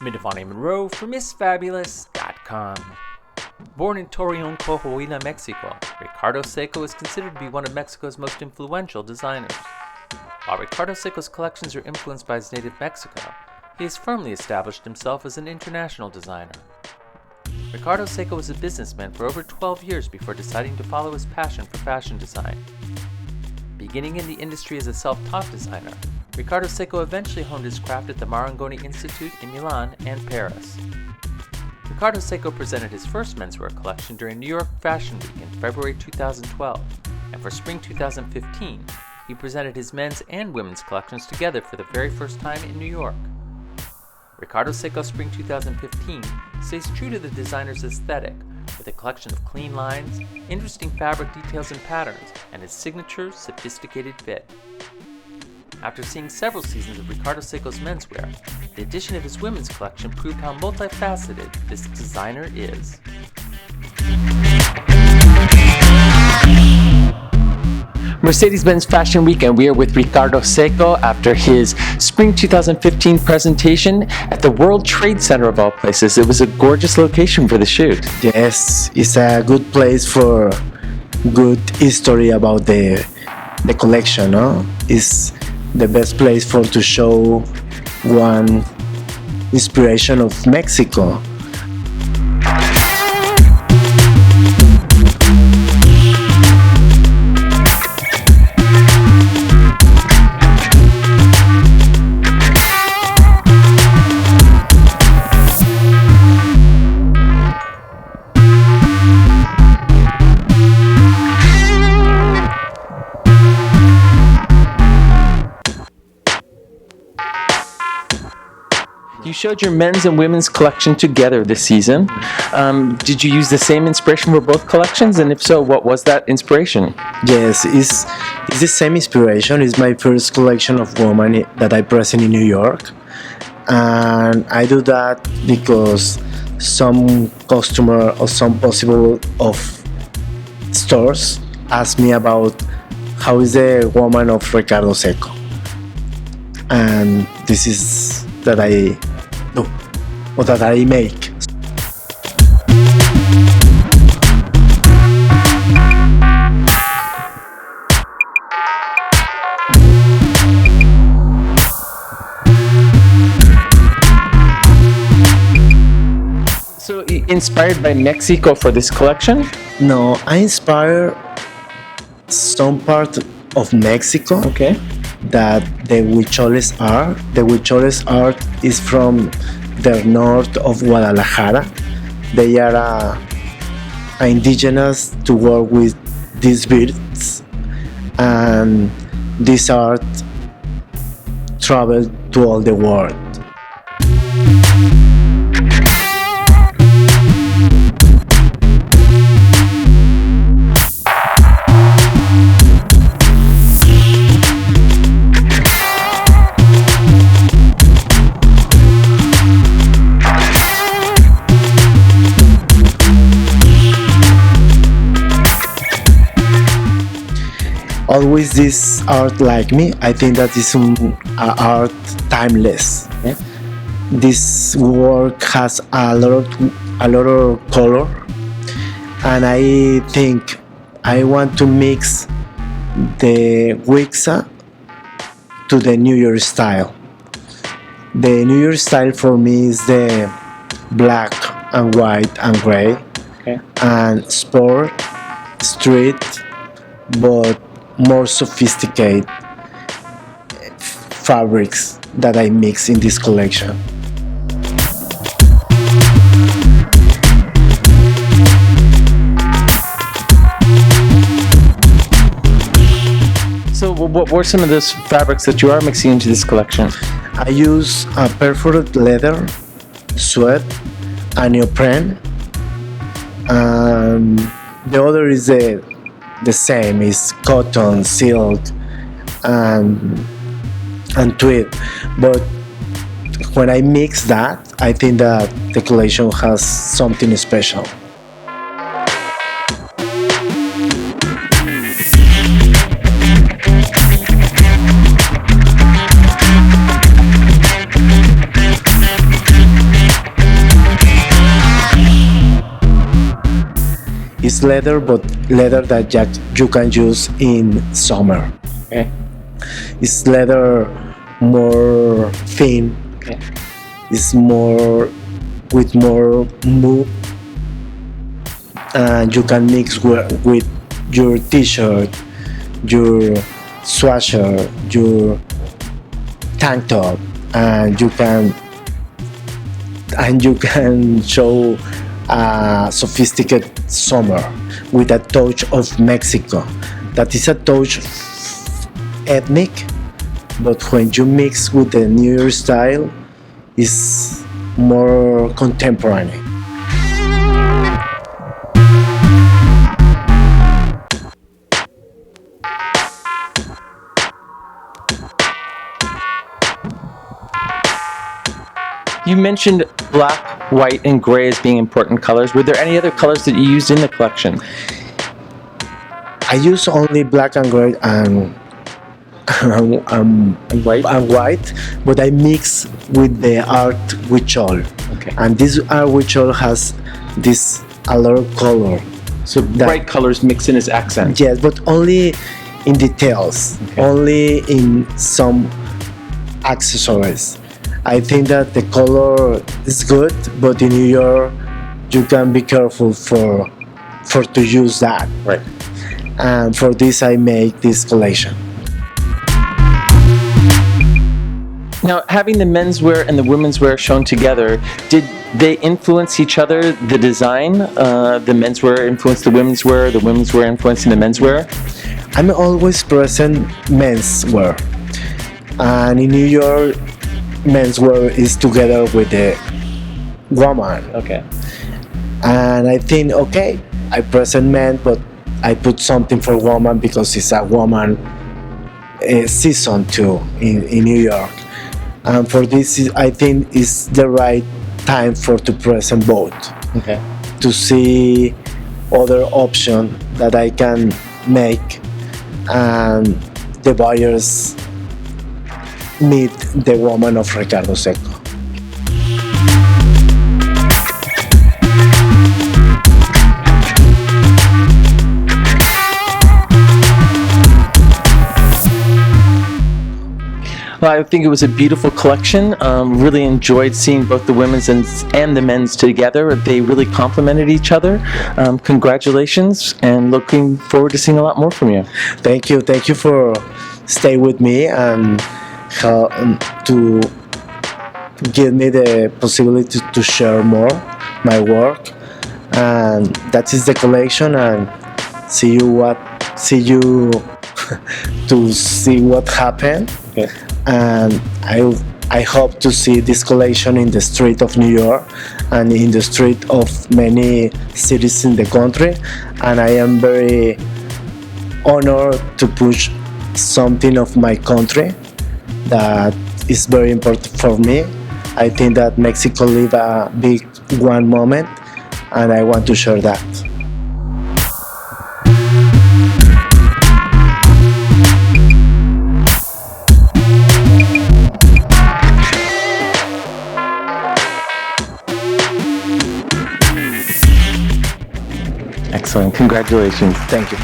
Midavani Monroe for MissFabulous.com. Born in Torreon, Coahuila, Mexico, Ricardo Seco is considered to be one of Mexico's most influential designers. While Ricardo Seco's collections are influenced by his native Mexico, he has firmly established himself as an international designer. Ricardo Seco was a businessman for over 12 years before deciding to follow his passion for fashion design. Beginning in the industry as a self-taught designer, Ricardo Seco eventually honed his craft at the Marangoni Institute in Milan and Paris. Ricardo Seco presented his first menswear collection during New York Fashion Week in February 2012, and for spring 2015, he presented his men's and women's collections together for the very first time in New York. Ricardo Seco Spring 2015 stays true to the designer's aesthetic, with a collection of clean lines, interesting fabric details and patterns, and his signature, sophisticated fit. After seeing several seasons of Ricardo Seco's menswear, the addition of his women's collection proved how multifaceted this designer is. Mercedes-Benz Fashion Week, and we are with Ricardo Seco after his Spring 2015 presentation at the World Trade Center of all places. It was a gorgeous location for the shoot. Yes, it's a good place for good history about the collection, no? It's the best place for to show one inspiration of Mexico. You showed your men's and women's collection together this season. Did you use the same inspiration for both collections? And if so, what was that inspiration? Yes, it's the same inspiration. It's my first collection of women that I present in New York. And I do that because some customer or some possible of stores ask me about how is the woman of Ricardo Seco. And this is that I do, or that I make. So, inspired by Mexico for this collection? No, I inspire some part of Mexico. Okay. That the Huicholes are. The Huicholes art is from the north of Guadalajara. They are indigenous to work with these birds, and this art traveled to all the world. Always this art like me. I think that is art timeless. Yeah. This work has a lot of color, and I think I want to mix the Wixa to the New York style. The New York style for me is the black and white and gray, okay, and sport, street, but more sophisticated fabrics that I mix in this collection. So what were some of those fabrics that you are mixing into this collection? I use a perforated leather, sweat, and neoprene. The other is the same, is cotton, silk, and tweed. But when I mix that, I think that the collection has something special. It's leather, but leather that you can use in summer. Okay. It's leather more thin. Okay. It's more with more move, and you can mix with your t-shirt, your sweatshirt, your tank top, and you can show a sophisticated summer with a touch of Mexico. That is a touch ethnic, but when you mix with the New York style, it's more contemporary. You mentioned black, white, and gray as being important colors. Were there any other colors that you used in the collection? I use only black and gray and white, but I mix with the art ritual. Okay. And this art ritual has this alert color. So bright colors mix in as accents. Yes, but only in details, Okay. only in some accessories. I think that the color is good, but in New York, you can be careful for to use that. Right. And for this, I make this collection. Now, having the menswear and the women's wear shown together, did they influence each other, the design? The menswear influenced the women's wear influencing the menswear? I'm always present menswear, and in New York, menswear is together with the woman. Okay. And I think, okay, I present men, but I put something for woman because it's a woman season too in New York. And for this, I think it's the right time to present both. Okay. To see other option that I can make, and the buyers meet the woman of Ricardo Seco. Well, I think it was a beautiful collection. Really enjoyed seeing both the women's and the men's together. They really complemented each other. Congratulations, and looking forward to seeing a lot more from you. Thank you for stay with me and to give me the possibility to share more my work. And that is the collection. And see you to see what happened. Okay. And I hope to see this collection in the street of New York and in the street of many cities in the country. And I am very honored to push something of my country that is very important for me. I think that Mexico live a big one moment, and I want to share that. Excellent. Congratulations. Thank you.